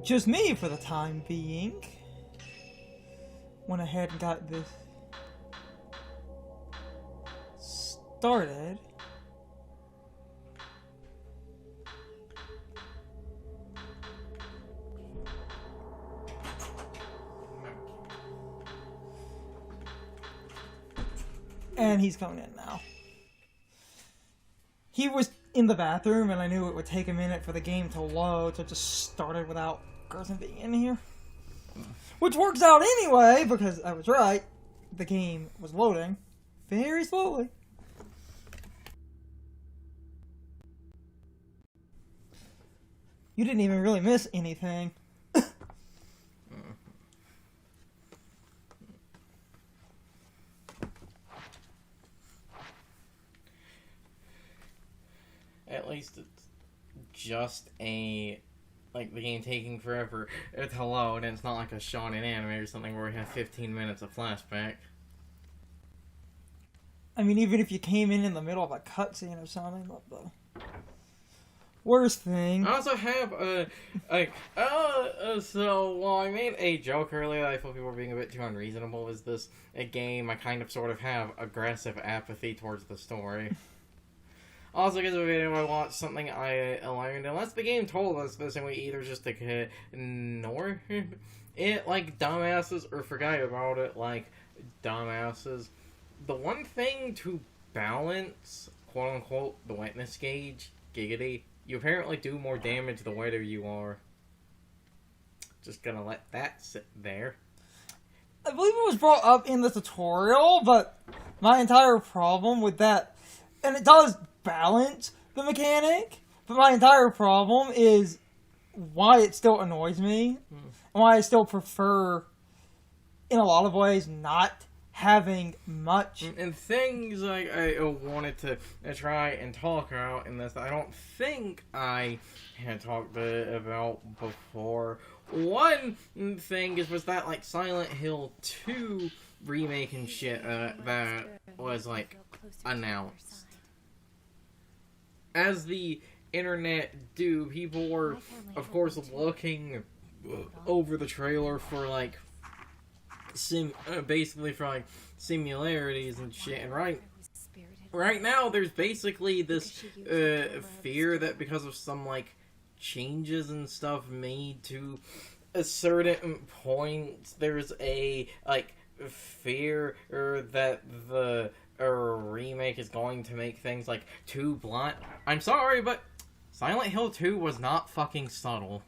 just me for the time being. Went ahead and got this started. And he's coming in now. He was in the bathroom, and I knew it would take a minute for the game to load, so it just started without Carson being in here. Which works out anyway, because I was right. The game was loading very slowly. You didn't even really miss anything. At least it's just the game taking forever to load, and it's not like a shonen anime or something where we have 15 minutes of flashback. I mean, even if you came in the middle of a cutscene or something, but the worst thing... I also have so, while I made a joke earlier that I thought people were being a bit too unreasonable, is this a game I kind of sort of have aggressive apathy towards the story. Also, because of a video I watched, something I learned, unless the game told us this and we either just ignore it like dumbasses or forgot about it like dumbasses. The one thing to balance, quote-unquote, the wetness gauge, giggity, you apparently do more damage the wetter you are. Just gonna let that sit there. I believe it was brought up in the tutorial, but my entire problem with that, and it does balance the mechanic, but my entire problem is why it still annoys me, and why I still prefer, in a lot of ways, not having much. And things like I wanted to try and talk about in this, I don't think I had talked about before. One thing was that, like, Silent Hill 2 remake and shit that was, like, announced. As the internet do, people were, of course, looking over the trailer for, like, basically for, like, similarities and shit, and right now, there's basically this, fear that because of some, like, changes and stuff made to a certain point, there's a, like, fear that the remake is going to make things, like, too blunt. I'm sorry, but Silent Hill 2 was not fucking subtle.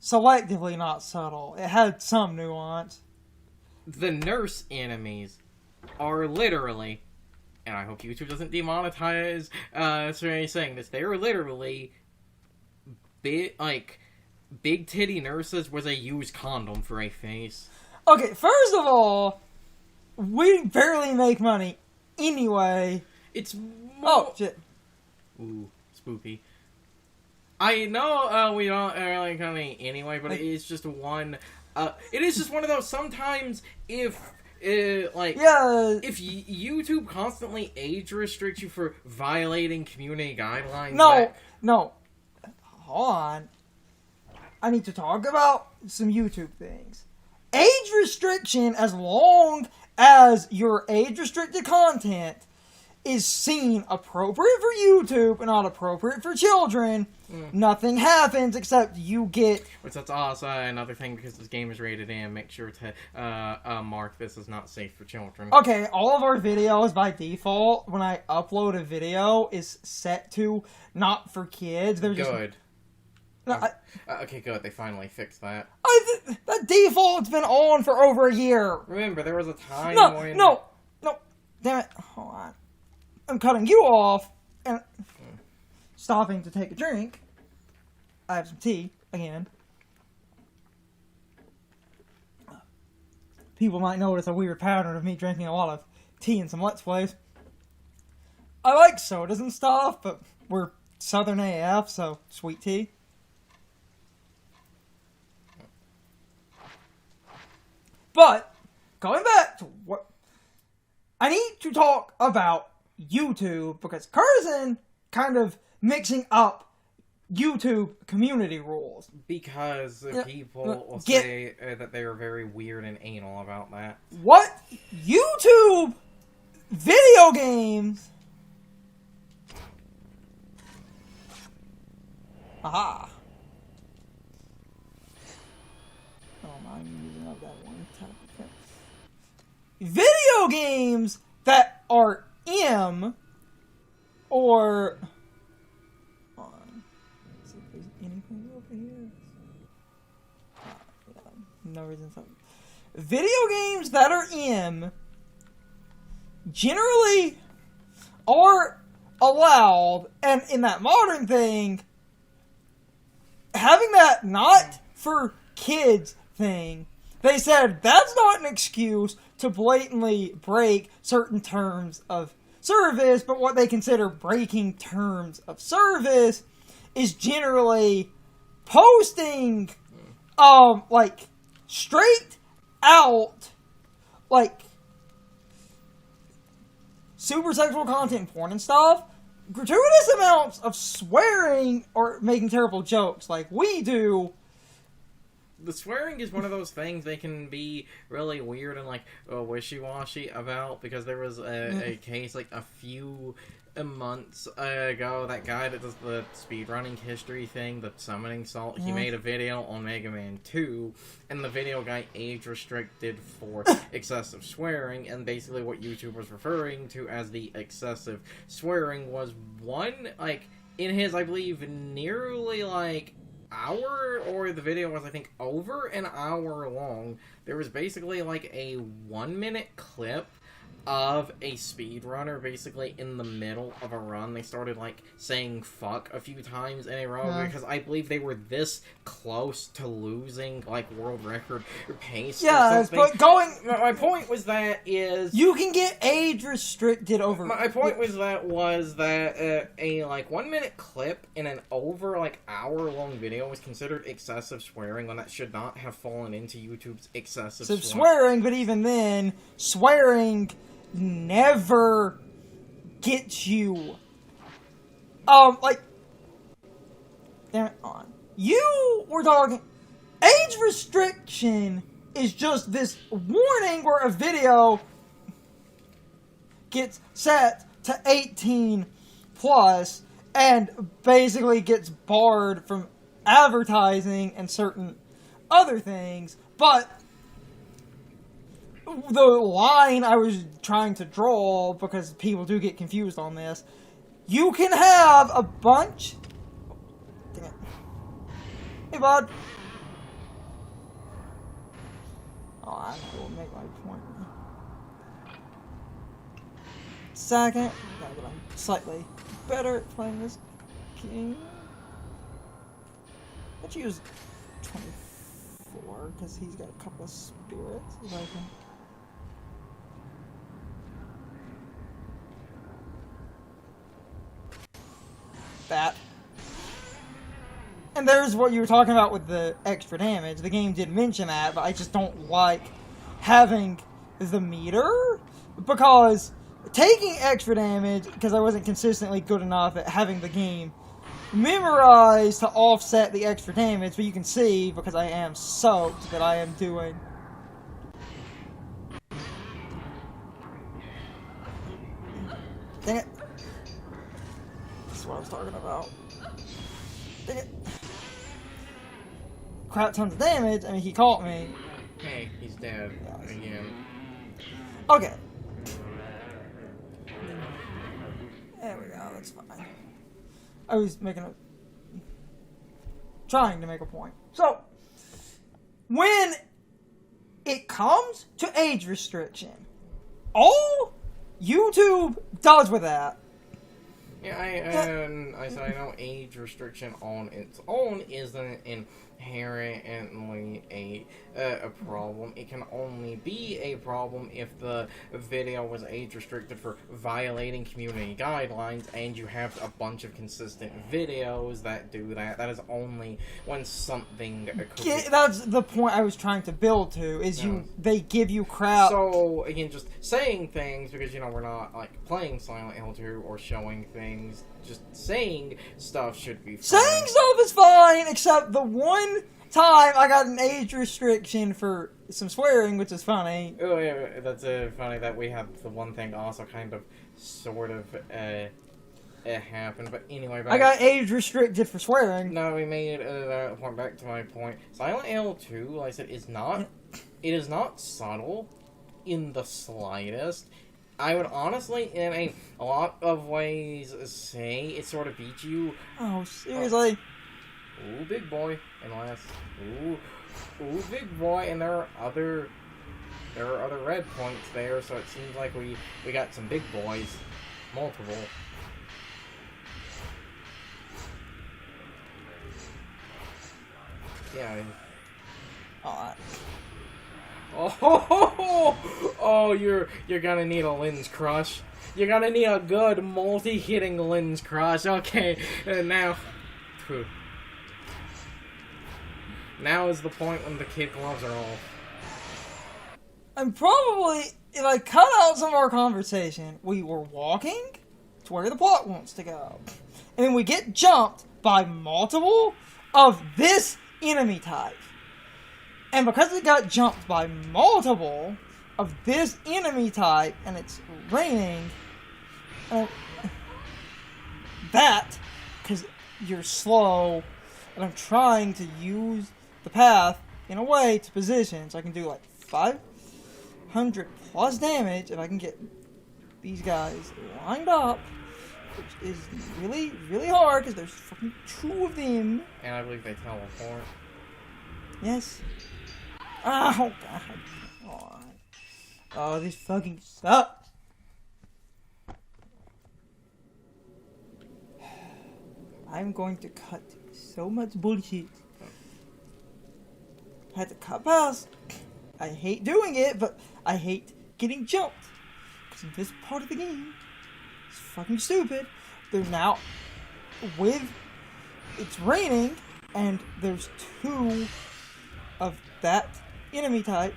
Selectively not subtle. It had some nuance. The nurse enemies are literally, and I hope YouTube doesn't demonetize saying this, they are literally big titty nurses with a used condom for a face. Okay, first of all, we barely make money anyway. It's oh shit. Ooh, spooky. I know we don't really make money anyway, but it is just one. It is just one of those. Sometimes if YouTube constantly age restricts you for violating community guidelines. No, hold on. I need to talk about some YouTube things. Age restriction, as long as your age-restricted content is seen appropriate for YouTube and not appropriate for children, nothing happens except you get... Which that's also another thing, because this game is rated M, make sure to mark this as not safe for children. Okay, all of our videos by default, when I upload a video, is set to not for kids. They're just... Good. Okay, good. They finally fixed that. That default's been on for over a year. Remember, there was a time when... No! Damn it. Hold on. I'm cutting you off and stopping to take a drink. I have some tea, again. People might notice a weird pattern of me drinking a lot of tea and some Let's Plays. I like sodas and stuff, but we're Southern AF, so sweet tea. But, going back to what... I need to talk about YouTube, because Curzon kind of mixing up YouTube community rules. Because people will Get- say that they are very weird and anal about that. What? YouTube video games? Aha. Oh, I'm using up that one type of thing. Video games that are M or... Hold on. Let's see if there's anything over here. Yeah, no reason to... Video games that are M generally are allowed, and in that modern thing, having that not for kids thing, they said that's not an excuse to blatantly break certain terms of service, but what they consider breaking terms of service is generally posting, like, straight out, like, super sexual content, porn and stuff, gratuitous amounts of swearing or making terrible jokes like we do. The swearing is one of those things they can be really weird and, like, wishy-washy about, because there was a case, like, a few months ago, that guy that does the speedrunning history thing, the summoning salt, he made a video on Mega Man 2, and the video got age-restricted for excessive swearing, and basically what YouTube was referring to as the excessive swearing was one, like, in his, I believe, nearly, like, hour, or the video was, I think, over an hour long, there was basically, like, a 1-minute clip of a speedrunner basically in the middle of a run. They started, like, saying fuck a few times in a row because I believe they were this close to losing, like, world record pace or something. But going... My point was that is... You can get age restricted over... My point was that a, like, 1-minute clip in an over, like, hour-long video was considered excessive swearing when that should not have fallen into YouTube's excessive swearing. But even then, swearing never gets you, like, damn it, on. You were talking, age restriction is just this warning where a video gets set to 18 plus and basically gets barred from advertising and certain other things, but the line I was trying to draw, because people do get confused on this, you can have a bunch... Dang it. Hey, bud. Oh, I will make my point. Second. No, but I'm slightly better at playing this game. Let's use 24, because he's got a couple of spirits. If I can... that. And there's what you were talking about with the extra damage. The game did mention that, but I just don't like having the meter, because taking extra damage, because I wasn't consistently good enough at having the game memorized to offset the extra damage, but you can see, because I am soaked, that I am doing... Dang it. That's what I was talking about. Dang it. Crap tons of damage. I mean, he caught me. Hey, he's dead again. Okay. There we go, that's fine. I was trying to make a point. So, when it comes to age restriction, all YouTube does with that... Yeah, I know age restriction on its own isn't inherently a problem. It can only be a problem if the video was age restricted for violating community guidelines, and you have a bunch of consistent videos that do that. That is only when something occurs. That's the point I was trying to build to, is they give you crap. So, again, just saying things, because, you know, we're not, like, playing Silent Hill 2 or showing things just saying stuff should be fine. Saying stuff is fine, except the one time I got an age restriction for some swearing, which is funny. Oh yeah, that's funny that we have the one thing also kind of, sort of, happened. But anyway, I got age restricted for swearing. No, we made that point. Back to my point. Silent Hill 2, like I said, is not. It is not subtle in the slightest. I would honestly, in a lot of ways, say it sort of beats you. Oh, seriously? Ooh, big boy. Unless, ooh, big boy. And there are other red points there, so it seems like we got some big boys, multiple. Yeah. Alright. Oh, you're gonna need a lens crush. You're gonna need a good multi-hitting lens crush. Okay, now is the point when the kid gloves are off. I'm probably, if I cut out some of our conversation, we were walking to where the plot wants to go. And then we get jumped by multiple of this enemy type. And because it got jumped by multiple of this enemy type, and it's raining, that, because you're slow, and I'm trying to use the path in a way to position, so I can do like 500 plus damage if I can get these guys lined up, which is really, really hard, because there's fucking 2 of them. And I believe they teleport. Yes. Oh, God. Oh, this fucking sucks. I'm going to cut so much bullshit. I had to cut past. I hate doing it, but I hate getting jumped. Because in this part of the game, it's fucking stupid. They're now it's raining, and there's 2 of that enemy type.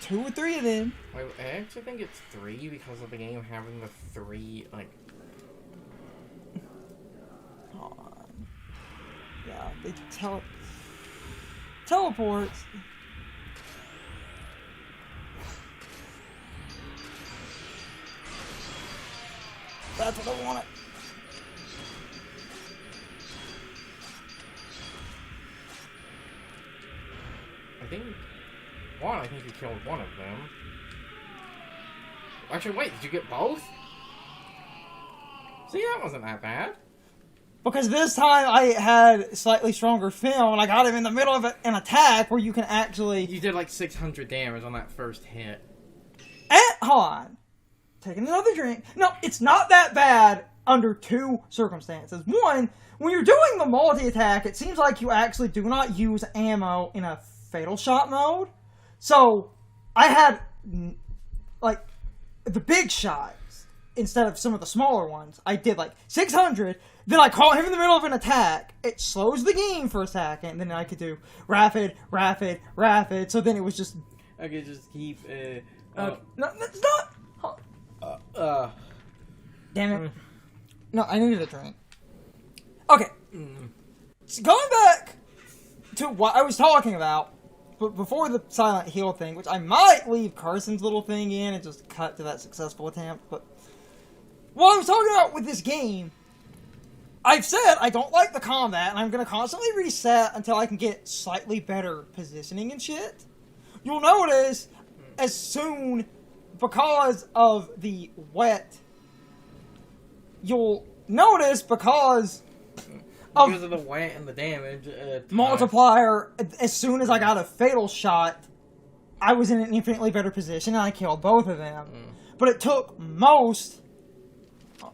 2 or 3 of them. Wait, I actually think it's 3 because of the game having the 3, like... Yeah, they teleports. That's what I wanted. I think you killed one of them. Actually, wait, did you get both? See, that wasn't that bad. Because this time I had slightly stronger film, and I got him in the middle of an attack where you can actually... You did like 600 damage on that first hit. Hold on. Taking another drink. No, it's not that bad under 2 circumstances. One, when you're doing the multi-attack, it seems like you actually do not use ammo in a fatal shot mode. So, I had, like, the big shots instead of some of the smaller ones. I did, like, 600, then I caught him in the middle of an attack. It slows the game for a second, and then I could do rapid, so then it was just... I could just keep, no, it's not... Damn it. No, I needed a drink. Okay. So going back to what I was talking about, but before the Silent Hill thing, which I might leave Carson's little thing in and just cut to that successful attempt, but what I was talking about with this game, I've said I don't like the combat, and I'm going to constantly reset until I can get slightly better positioning and shit. You'll notice, as soon, because of the wet, you'll notice because of the wet and the damage multiplier, as soon as I got a fatal shot, I was in an infinitely better position, and I killed both of them. But it took most... Go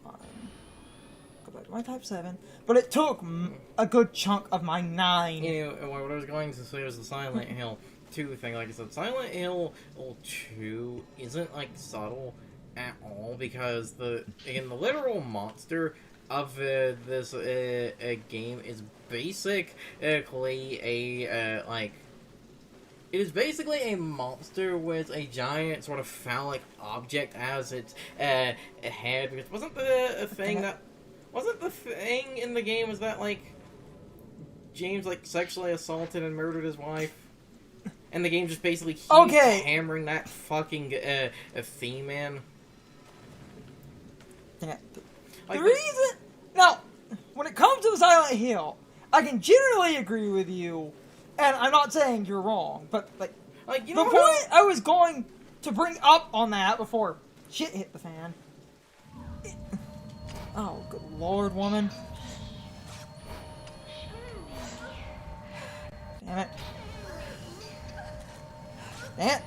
back to my type 7. But it took a good chunk of my 9. You know, what I was going to say was the Silent Hill 2 thing. Like I said, Silent Hill 2 isn't, like, subtle at all, because the literal monster of this game is basically it is basically a monster with a giant sort of phallic object as its head. Wasn't the thing that Wasn't the thing in the game, was that, like, James, like, sexually assaulted and murdered his wife? And the game just basically keeps hammering that fucking theme in. Yeah. Like, the reason... Now, when it comes to Silent Hill, I can generally agree with you, and I'm not saying you're wrong, but, like you know the point I was going to bring up on that before shit hit the fan. Oh, good lord, woman. Damn it. Damn it.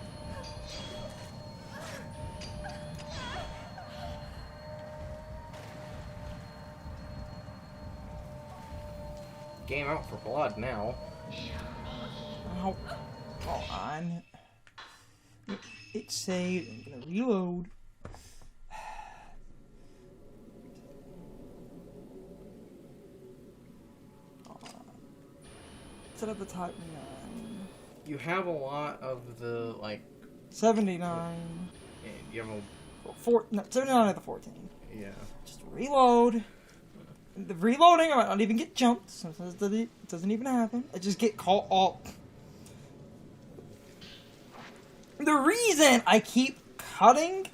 Game out for blood now. Oh, hold on. It's saved. I'm gonna reload. Set up the type 9. You have a lot of the, like... 79. You have a... 79 of the 14. Yeah. Just reload. The reloading, I might not even get jumped. Sometimes it doesn't even happen. I just get caught up. The reason I keep cutting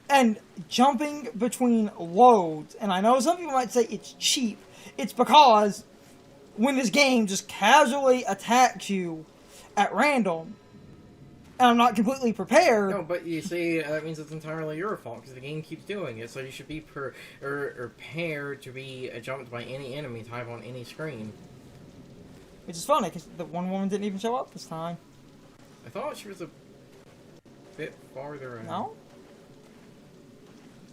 and jumping between loads, and I know some people might say it's cheap, it's because when this game just casually attacks you at random, and I'm not completely prepared... No, but you see, that means it's entirely your fault, because the game keeps doing it, so you should be prepared to be jumped by any enemy type on any screen. Which is funny, because the one woman didn't even show up this time. I thought she was a bit farther in. No?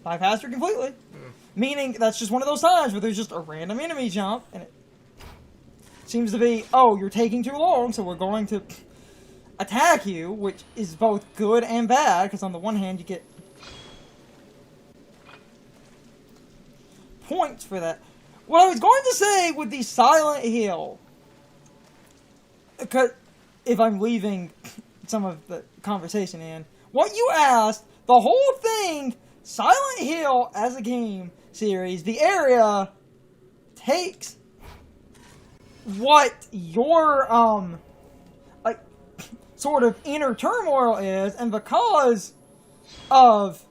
Bypassed her completely. Meaning, that's just one of those times where there's just a random enemy jump, and it seems to be, oh, you're taking too long, so we're going to attack you, which is both good and bad, because on the one hand you get points for that. What I was going to say with the Silent Hill, because if I'm leaving some of the conversation in, what you asked, the whole thing, Silent Hill as a game series, the area takes what your, like, sort of inner turmoil is, and because of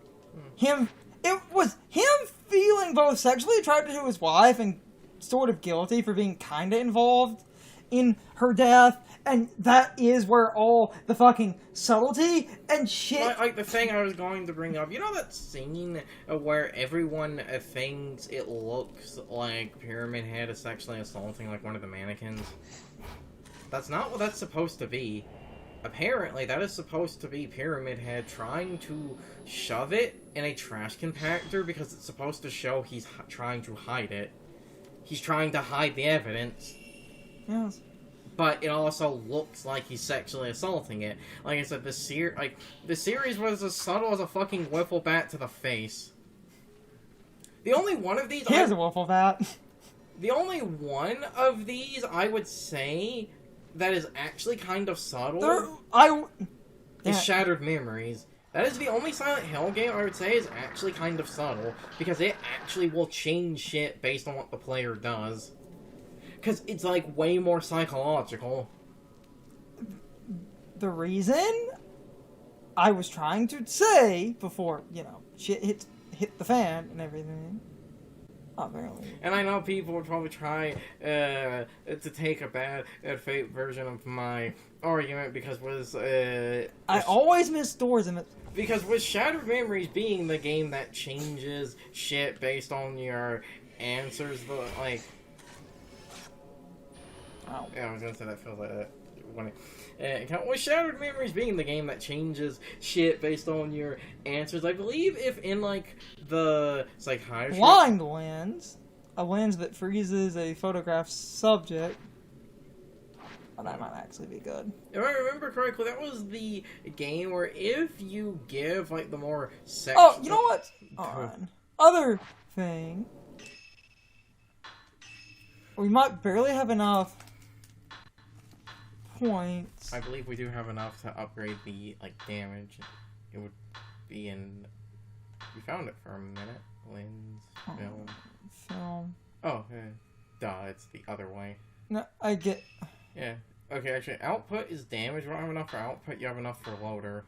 him, it was him feeling both sexually attracted to his wife and sort of guilty for being kinda involved in her death, and that is where all the fucking subtlety and shit... Like the thing I was going to bring up, you know that scene where everyone thinks it looks like Pyramid Head is sexually assaulting like one of the mannequins? That's not what that's supposed to be. Apparently, that is supposed to be Pyramid Head trying to shove it in a trash compactor because it's supposed to show he's trying to hide it. He's trying to hide the evidence. Yes. But it also looks like he's sexually assaulting it. Like I said, the series was as subtle as a fucking wiffle bat to the face. The only one of these... Here's a wiffle bat. The only one of these, I would say, that is actually kind of subtle is Shattered Memories. That is the only Silent Hill game I would say is actually kind of subtle, because it actually will change shit based on what the player does. Because it's, like, way more psychological. The reason I was trying to say before, you know, shit hit the fan and everything... Apparently. And I know people would probably try to take a bad faith version of my argument because I always miss doors in it. Because with Shattered Memories being the game that changes shit based on your answers, like... Oh. Yeah, I was gonna say that feels like that. With Shattered Memories being the game that changes shit based on your answers, I believe if in, like, the psychiatry... Blind lens, a lens that freezes a photograph subject. Oh, that might actually be good. If I remember correctly, that was the game where if you give, like, the more sex... Oh, you know what? On. Other thing. We might barely have enough points. I believe we do have enough to upgrade the, like, damage. It would be in... We found it for a minute. Lens, film. Film. Oh, duh, it's the other way. No, I get... Yeah. Okay, actually, output is damage. We don't have enough for output, you have enough for loader.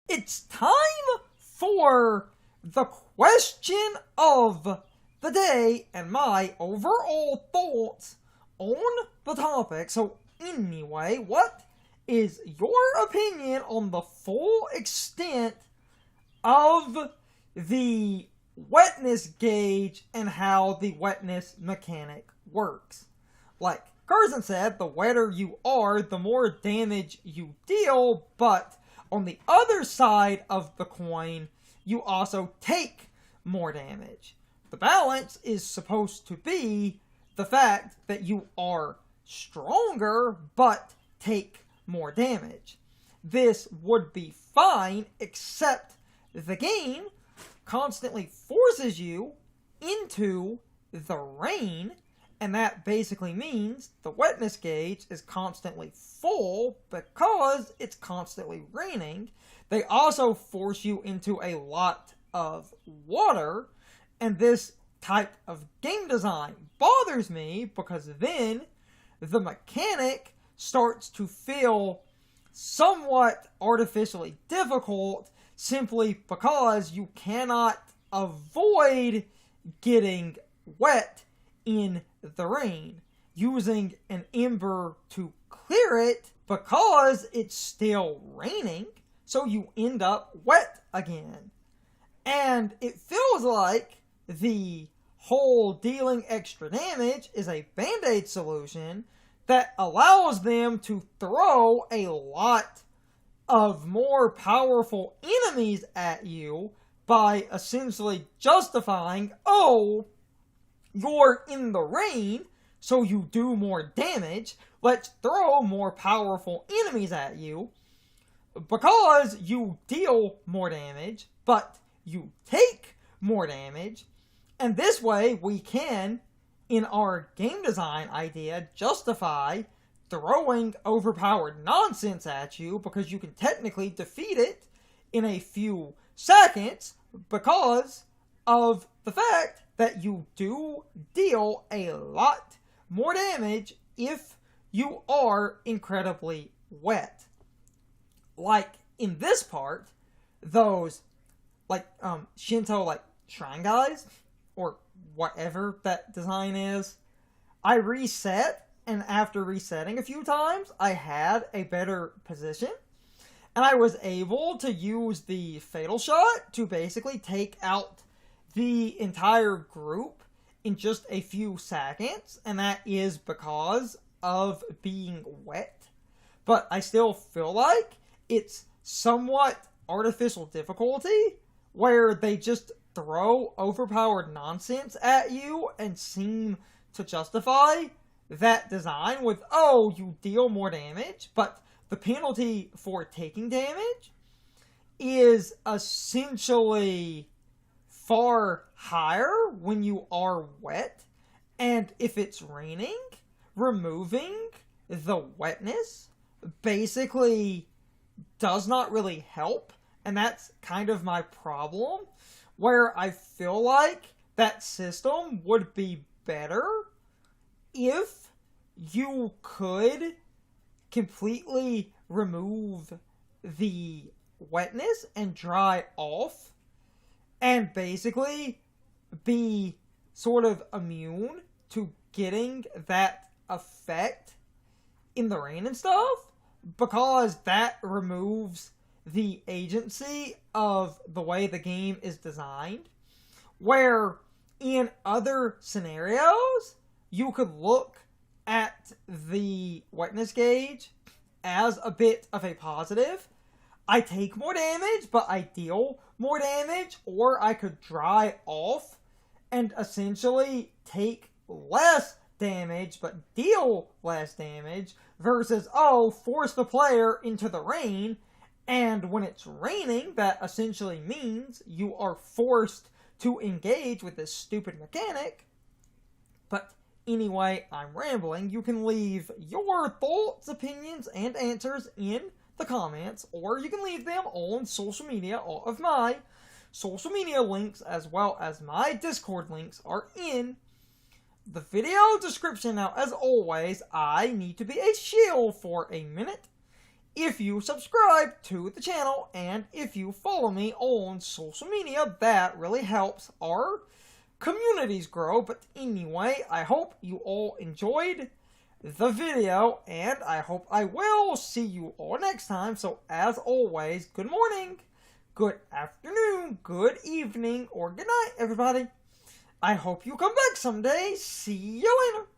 It's time for the question of the day and my overall thoughts on the topic. So anyway, what is your opinion on the full extent of the wetness gauge and how the wetness mechanic works? Like Curzon said, the wetter you are, the more damage you deal, but on the other side of the coin, you also take more damage. The balance is supposed to be the fact that you are stronger, but take more damage. This would be fine, except the game constantly forces you into the rain, and that basically means the wetness gauge is constantly full because it's constantly raining. They also force you into a lot of water, and this type of game design bothers me because then the mechanic starts to feel somewhat artificially difficult simply because you cannot avoid getting wet in the rain, using an ember to clear it because it's still raining, so you end up wet again. And it feels like the whole dealing extra damage is a band-aid solution that allows them to throw a lot of more powerful enemies at you by essentially justifying, oh, you're in the rain, so you do more damage. Let's throw more powerful enemies at you because you deal more damage, but you take more damage. And this way we can, in our game design idea, justify throwing overpowered nonsense at you because you can technically defeat it in a few seconds because of the fact that you do deal a lot more damage if you are incredibly wet. Like in this part, those Shinto shrine guys or whatever that design is, I reset, and after resetting a few times, I had a better position. And I was able to use the Fatal Shot to basically take out the entire group in just a few seconds. And that is because of being wet. But I still feel like it's somewhat artificial difficulty where they just throw overpowered nonsense at you and seem to justify that design with, oh, you deal more damage, but the penalty for taking damage is essentially far higher when you are wet, and if it's raining, removing the wetness basically does not really help, and that's kind of my problem, where I feel like that system would be better if you could completely remove the wetness and dry off and basically be sort of immune to getting that effect in the rain and stuff, because that removes the agency of the way the game is designed, where in other scenarios you could look at the wetness gauge as a bit of a positive. I take more damage, but I deal more damage, or I could dry off and essentially take less damage, but deal less damage, versus, oh, force the player into the rain, and when it's raining, that essentially means you are forced to engage with this stupid mechanic. But anyway, I'm rambling. You can leave your thoughts, opinions, and answers in the comments, or you can leave them on social media, all of my social media links as well as my Discord links are in the video description. Now, as always, I need to be a shield for a minute. If you subscribe to the channel and if you follow me on social media, that really helps our communities grow. But anyway, I hope you all enjoyed the video, and I hope I will see you all next time. So as always, good morning, good afternoon, good evening, or good night, everybody. I hope you come back someday. See you later.